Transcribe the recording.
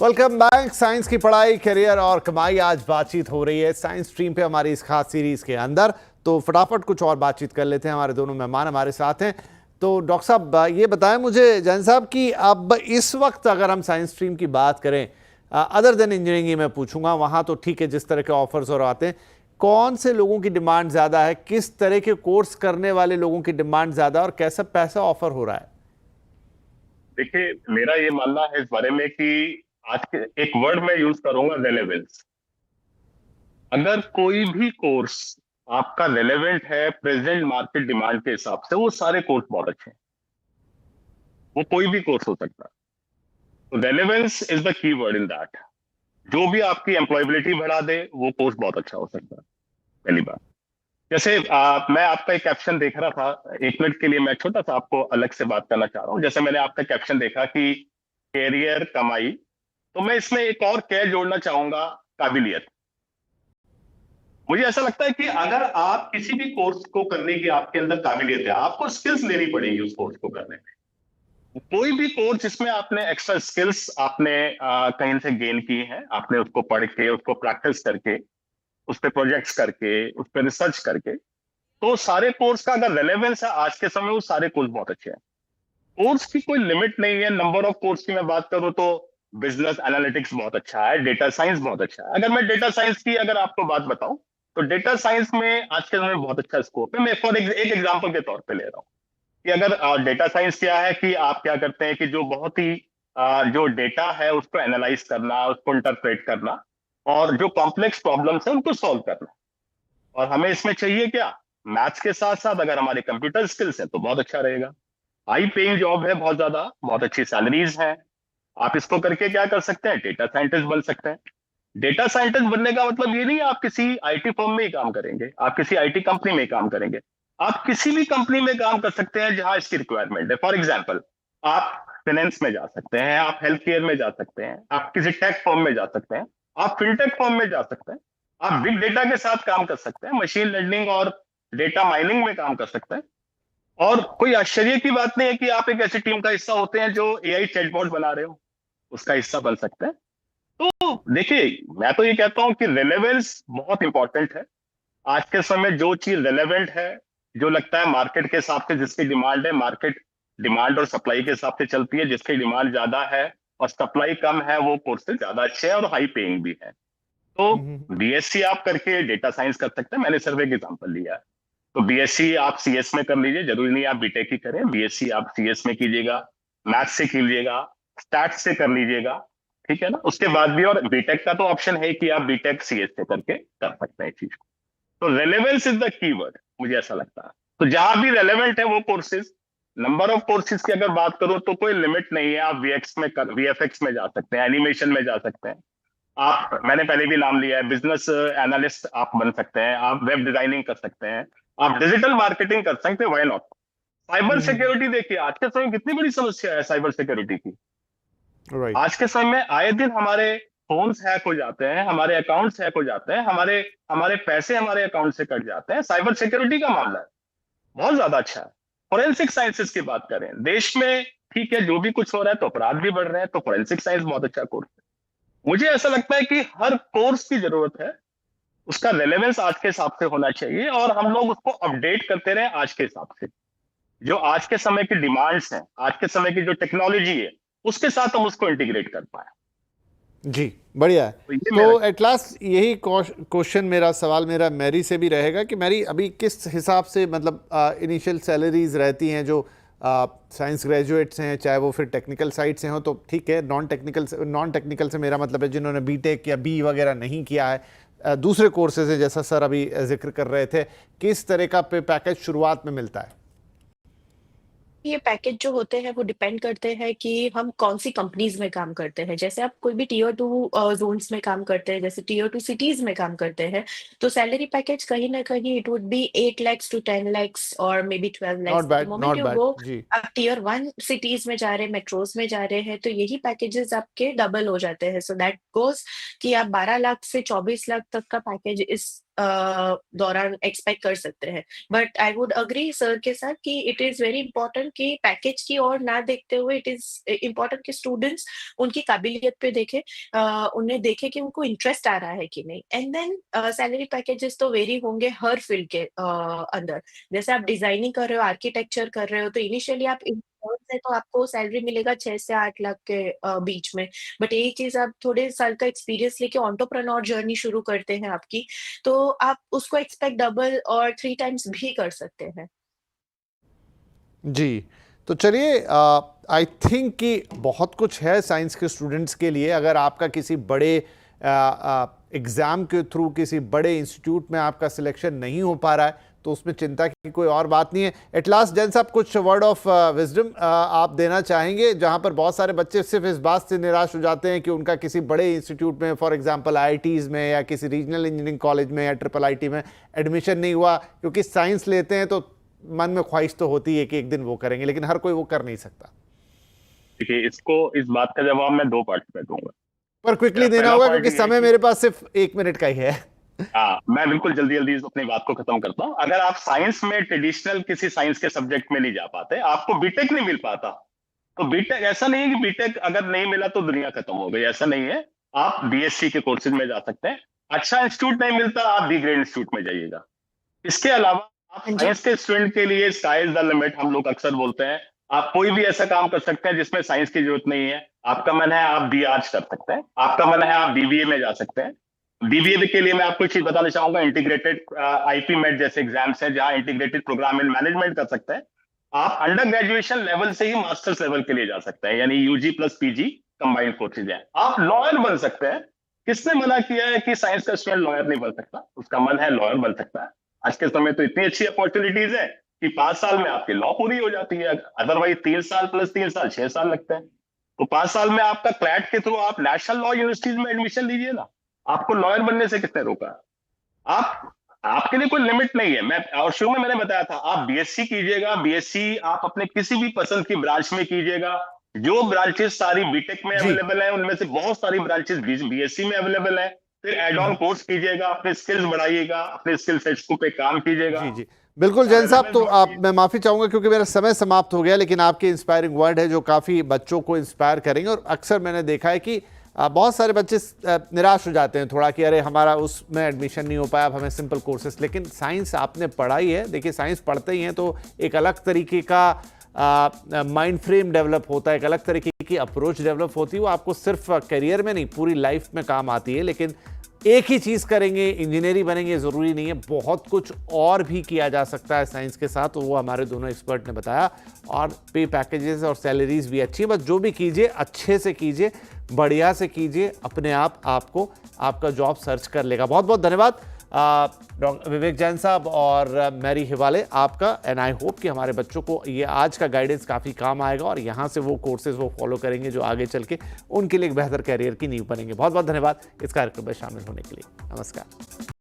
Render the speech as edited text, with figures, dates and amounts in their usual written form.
Welcome back. Science की पढ़ाई, career और कमाई, आज बातचीत हो रही है साइंस स्ट्रीम पे हमारी इस खास सीरीज के अंदर। तो फटाफट कुछ और बातचीत कर लेते हैं। हमारे दोनों मेहमान हमारे साथ हैं। तो डॉक्टर साहब ये बताएं मुझे, जैन साहब, कि अब इस वक्त अगर हम साइंस स्ट्रीम की बात करें, अदर देन इंजीनियरिंग मैं पूछूंगा, वहां तो ठीक है जिस तरह के ऑफर्स और आते हैं, कौन से लोगों की डिमांड ज्यादा है, किस तरह के कोर्स करने वाले लोगों की डिमांड ज्यादा, और कैसा पैसा ऑफर हो रहा है? देखिए, मेरा ये मानना है इस बारे में कि आज के एक वर्ड मैं यूज करूंगा, रेलेवेंस। अगर कोई भी कोर्स आपका रेलेवेंट है प्रेजेंट मार्केट डिमांड के हिसाब से, वो सारे कोर्स बहुत अच्छे हैं। वो कोई भी कोर्स हो सकता है। तो relevance is the key word in that. जो भी आपकी एम्प्लॉयबिलिटी बढ़ा दे वो कोर्स बहुत अच्छा हो सकता है। पहली बात, जैसे मैं आपका एक कैप्शन देख रहा था, 1 मिनट के लिए मैं छोटा सा आपको अलग से बात करना चाह रहा हूँ। जैसे मैंने आपका कैप्शन देखा कि कैरियर कमाई, तो मैं इसमें एक और क्या जोड़ना चाहूंगा, काबिलियत। मुझे ऐसा लगता है कि अगर आप किसी भी कोर्स को करने की आपके अंदर काबिलियत है, आपको स्किल्स लेनी पड़ेगी उस कोर्स को करने में। कोई भी कोर्स जिसमें आपने एक्स्ट्रा स्किल्स आपने कहीं से गेन की है, आपने उसको पढ़ के, उसको प्रैक्टिस करके, उस पर प्रोजेक्ट्स करके, उस पर रिसर्च करके, तो सारे कोर्स का अगर रेलेवेंस है आज के समय, वो सारे कोर्स बहुत अच्छे हैं। कोर्स की कोई लिमिट नहीं है। नंबर ऑफ कोर्स की मैं बात करूं तो बिजनेस एनालिटिक्स बहुत अच्छा है, डेटा साइंस बहुत अच्छा है। अगर मैं डेटा साइंस की अगर आपको बात बताऊं, तो डेटा साइंस में आज के समय में बहुत अच्छा स्कोप है। मैं फॉर एक एग्जांपल के तौर पे ले रहा हूं कि अगर डेटा साइंस क्या है कि आप क्या करते हैं कि जो बहुत ही जो डेटा है उसको एनालाइज करना, उसको इंटरप्रेट करना, और जो कॉम्प्लेक्स प्रॉब्लम्स है उनको सॉल्व करना। और हमें इसमें चाहिए क्या, मैथ्स के साथ साथ अगर हमारे कंप्यूटर स्किल्स है तो बहुत अच्छा रहेगा। हाई पेइंग जॉब है, बहुत ज्यादा, बहुत अच्छी सैलरीज है। आप इसको करके क्या कर सकते हैं, डेटा साइंटिस्ट बन सकते हैं। डेटा साइंटिस्ट बनने का मतलब ये नहीं है आप किसी आईटी फर्म में ही काम करेंगे, आप किसी आईटी कंपनी में ही काम करेंगे। आप किसी भी कंपनी में काम कर सकते हैं जहां इसकी रिक्वायरमेंट है। फॉर एग्जाम्पल, आप फाइनेंस में जा सकते हैं, आप हेल्थ केयर में जा सकते हैं, आप किसी टेक फर्म में जा सकते हैं, आप फिनटेक फर्म में जा सकते हैं, आप बिग डेटा के साथ काम कर सकते हैं, मशीन लर्निंग और डेटा माइनिंग में काम कर सकते हैं। और कोई आश्चर्य की बात नहीं है कि आप एक ऐसी टीम का हिस्सा होते हैं जो एआई चैटबॉट बना रहे हो, उसका हिस्सा बन सकते हैं। तो देखिए, मैं तो ये कहता हूं कि रेलेवेंस बहुत इंपॉर्टेंट है। आज के समय जो चीज रेलेवेंट है, जो लगता है मार्केट के हिसाब से जिसकी डिमांड है, मार्केट डिमांड और सप्लाई के हिसाब से चलती है, जिसकी डिमांड ज्यादा है और सप्लाई कम है, वो कोर्सेज ज्यादा अच्छे हैं और हाई पेइंग भी है। तो बीएससी आप करके डेटा साइंस कर सकते हैं। मैंने सिर्फ एक एग्जांपल लिया है। तो बीएससी आप सीएस में कर लीजिए, जरूरी नहीं आप बीटेक ही करें। बीएससी आप सीएस में कीजिएगा, मैथ्स से कीजिएगा, स्टैट्स से कर लीजिएगा, ठीक है ना। उसके बाद भी और बीटेक का तो ऑप्शन है कि आप बीटेक सीएस से करके कर सकते हैं चीज को। तो रेलेवेंस इज द कीवर्ड, मुझे ऐसा लगता है। तो जहां भी रेलेवेंट है वो कोर्सेज, नंबर ऑफ कोर्सेज की अगर बात करूं तो कोई लिमिट नहीं है। आप वीएफएक्स में जा सकते हैं, एनिमेशन में जा सकते हैं। आप, मैंने पहले भी नाम लिया है, बिजनेस एनालिस्ट आप बन सकते हैं, आप वेब डिजाइनिंग कर सकते हैं, आप डिजिटल मार्केटिंग कर सकते हैं, व्हाई नॉट। साइबर सिक्योरिटी देखिए, आज के समय में कितनी बड़ी समस्या है साइबर सिक्योरिटी की। राइट। आज के समय में आए दिन हमारे फोन्स हैक हो जाते हैं, हमारे अकाउंट्स हैक हो जाते हैं, हमारे हमारे पैसे हमारे अकाउंट से कट जाते हैं। साइबर सिक्योरिटी का मामला है, बहुत ज्यादा अच्छा है। फोरेंसिक साइंसेस की बात करें देश में, ठीक है, जो भी कुछ हो रहा है तो अपराध भी बढ़ रहे हैं, तो फोरेंसिक साइंस बहुत अच्छा कोर्स है। मुझे ऐसा लगता है कि हर कोर्स की जरूरत है, उसका रेलेवेंस आज के हिसाब से होना चाहिए, और हम लोग उसको अपडेट करते रहे आज के हिसाब से। जो आज के समय की डिमांड्स हैं, आज के समय की जो टेक्नोलॉजी है, उसके साथ हम उसको इंटीग्रेट कर पाए। जी, बढ़िया है। तो ये मेरा, तो एट लास्ट यही क्वेश्चन, मेरा सवाल मेरा मैरी से भी रहेगा कि मैरी, अभी किस हिसाब से, मतलब इनिशियल सैलरीज रहती हैं जो साइंस ग्रेजुएट्स हैं, चाहे वो फिर टेक्निकल साइड से हों तो ठीक है, नॉन टेक्निकल से मेरा मतलब है जिन्होंने बीटेक या बी वगैरह नहीं किया है, दूसरे कोर्सेज हैं जैसा सर अभी जिक्र कर रहे थे, किस तरह का पे पैकेज शुरुआत में मिलता है? ये पैकेज जो होते हैं वो डिपेंड करते हैं कि हम कौन सी कंपनीज में काम करते हैं। जैसे आप कोई भी टीयर 2 जोन्स में काम करते हैं, जैसे टीयर 2 सिटीज में काम करते हैं, तो सैलरी पैकेज कहीं ना कहीं it would be 8 lakhs to 10 lakhs और maybe 12 lakhs। Not the bad, moment not you bad go जी। आप टीयर 1 सिटीज में जा रहे हैं, मेट्रोज में जा रहे हैं, तो यही पैकेजेस आपके डबल हो जाते हैं। सो दैट गोज कि आप 12 लाख से 24 लाख तक का पैकेज इस दौरान एक्सपेक्ट कर सकते हैं। But I would agree sir के साथ कि इट इज़ वेरी इम्पोर्टेंट कि पैकेज की ओर ना देखते हुए इट इज़ इम्पोर्टेंट कि स्टूडेंट्स उनकी काबिलियत पे देखें, उन्हें देखें कि उनको इंटरेस्ट आ रहा है कि नहीं। एंड देन सैलरी पैकेजेस तो वेरी होंगे हर फील्ड के अंदर। जैसे आप डिज़ाइनिंग कर रहे हो, आर्किटेक्चर कर रहे हो, तो इनिशियली आप इंटर्न है तो आपको सैलरी मिलेगा 6 से 8 लाख के बीच में। बट यही चीज़ आप थोड़े साल का एक्सपीरियंस लेके एंटरप्रेन्योर जर्नी शुरू करते हैं आपकी, तो आप उसको एक्सपेक्ट डबल और 3 टाइम्स भी कर सकते हैं। जी, तो चलिए आई थिंक कि बहुत कुछ है साइंस के स्टूडेंट्स के लिए। अगर आपका किसी बड़े एग्ज़ाम के थ्रू किसी बड़े इंस्टीट्यूट में आपका सिलेक्शन नहीं हो पा रहा है तो उसमें चिंता की कोई और बात नहीं है। एट लास्ट जैन साहब, कुछ वर्ड ऑफ विजडम आप देना चाहेंगे, जहां पर बहुत सारे बच्चे सिर्फ इस बात से निराश हो जाते हैं कि उनका किसी बड़े इंस्टीट्यूट में, फॉर एग्जांपल आईआईटीज़ में या किसी रीजनल इंजीनियरिंग कॉलेज में या ट्रिपल आईटी में एडमिशन नहीं हुआ, क्योंकि साइंस लेते हैं तो मन में ख्वाहिश तो होती है कि एक दिन वो करेंगे, लेकिन हर कोई वो कर नहीं सकता। देखिए, इस बात का जवाब मैं 2 पार्ट में दूंगा। पर क्विकली देना पहला होगा पार्ट क्योंकि ये है समय कि मेरे पास सिर्फ 1 मिनट का ही है। हाँ, मैं बिल्कुल जल्दी जल्दी अपनी बात को खत्म करता हूँ। अगर आप साइंस में ट्रेडिशनल किसी साइंस के सब्जेक्ट में नहीं जा पाते, आपको बीटेक नहीं मिल पाता, तो बीटेक ऐसा नहीं है कि बीटेक अगर नहीं मिला तो दुनिया खत्म हो गई, ऐसा नहीं है। आप बीएससी के कोर्सेज में जा सकते हैं। अच्छा इंस्टीट्यूट नहीं मिलता, आप बी ग्रेड इंस्टीट्यूट में जाइएगा। इसके अलावा आप हाँ जी। साइंस के स्टूडेंट के लिए स्काई इज द लिमिट हम लोग अक्सर बोलते हैं। आप कोई भी ऐसा काम कर सकते हैं जिसमें साइंस की जरूरत नहीं है। आपका मन है आप बी आर्ट्स कर सकते हैं, आपका मन है आप बीबीए में जा सकते हैं। बीबीए के लिए मैं आपको एक चीज बताना चाहूंगा, इंटीग्रेटेड आईपी मेट जैसे एग्जाम्स हैं जहां इंटीग्रेटेड प्रोग्राम इन मैनेजमेंट कर सकते हैं। आप अंडर ग्रेजुएशन लेवल से ही मास्टर्स लेवल के लिए जा सकते हैं, यानी UG plus PG combined courses हैं। आप लॉयर बन सकते हैं। किसने मना किया है कि साइंस का स्टूडेंट लॉयर नहीं बन सकता? उसका मन है लॉयर बन सकता है। आज के समय तो इतनी अच्छी अपॉर्चुनिटीज है कि 5 साल में आपकी लॉ पूरी हो जाती है। अदरवाइज 3 साल प्लस 3 साल 6 साल लगते हैं। तो 5 साल में आपका क्लैट के थ्रू आप नेशनल लॉ यूनिवर्सिटीज में एडमिशन लीजिए ना। आपको लॉयर बनने से किसने रोका? आप आपके लिए कोई लिमिट नहीं है। मैं और शुरू में मैंने बताया था, आप बीएससी कीजिएगा। बीएससी आप अपने किसी भी पसंद की ब्रांच में कीजिएगा। जो ब्रांचेस सारी बीटेक में जी। अवेलेबल है उनमें से बहुत सारी ब्रांचेस बीएससी में अवेलेबल है। फिर एड ऑन कोर्स कीजिएगा, अपने स्किल्स बढ़ाइएगा, अपने स्किल सेट्स को पे काम कीजिएगा। जी जी, बिल्कुल जैन साहब, तो आप, मैं माफ़ी चाहूँगा क्योंकि मेरा समय समाप्त हो गया, लेकिन आपके इंस्पायरिंग वर्ड है जो काफ़ी बच्चों को इंस्पायर करेंगे। और अक्सर मैंने देखा है कि बहुत सारे बच्चे निराश हो जाते हैं थोड़ा कि अरे हमारा उसमें एडमिशन नहीं हो पाया, अब हमें सिंपल कोर्सेस। लेकिन साइंस आपने पढ़ाई है, देखिए साइंस पढ़ते ही हैं तो एक अलग तरीके का माइंड फ्रेम डेवलप होता है, एक अलग तरीके की अप्रोच डेवलप होती है। वो आपको सिर्फ करियर में नहीं, पूरी लाइफ में काम आती है। लेकिन एक ही चीज़ करेंगे, इंजीनियरिंग बनेंगे, ज़रूरी नहीं है। बहुत कुछ और भी किया जा सकता है साइंस के साथ, तो वो हमारे दोनों एक्सपर्ट ने बताया। और पे पैकेजेस और सैलरीज भी अच्छी है। बस जो भी कीजिए अच्छे से कीजिए, बढ़िया से कीजिए, अपने आप आपको आपका जॉब सर्च कर लेगा। बहुत बहुत धन्यवाद डॉक्टर विवेक जैन साहब और मैरी हिवाले आपका। एंड आई होप कि हमारे बच्चों को ये आज का गाइडेंस काफ़ी काम आएगा और यहाँ से वो कोर्सेज वो फॉलो करेंगे जो आगे चल के उनके लिए एक बेहतर कैरियर की नींव बनेंगे। बहुत बहुत धन्यवाद इस कार्यक्रम में शामिल होने के लिए। नमस्कार।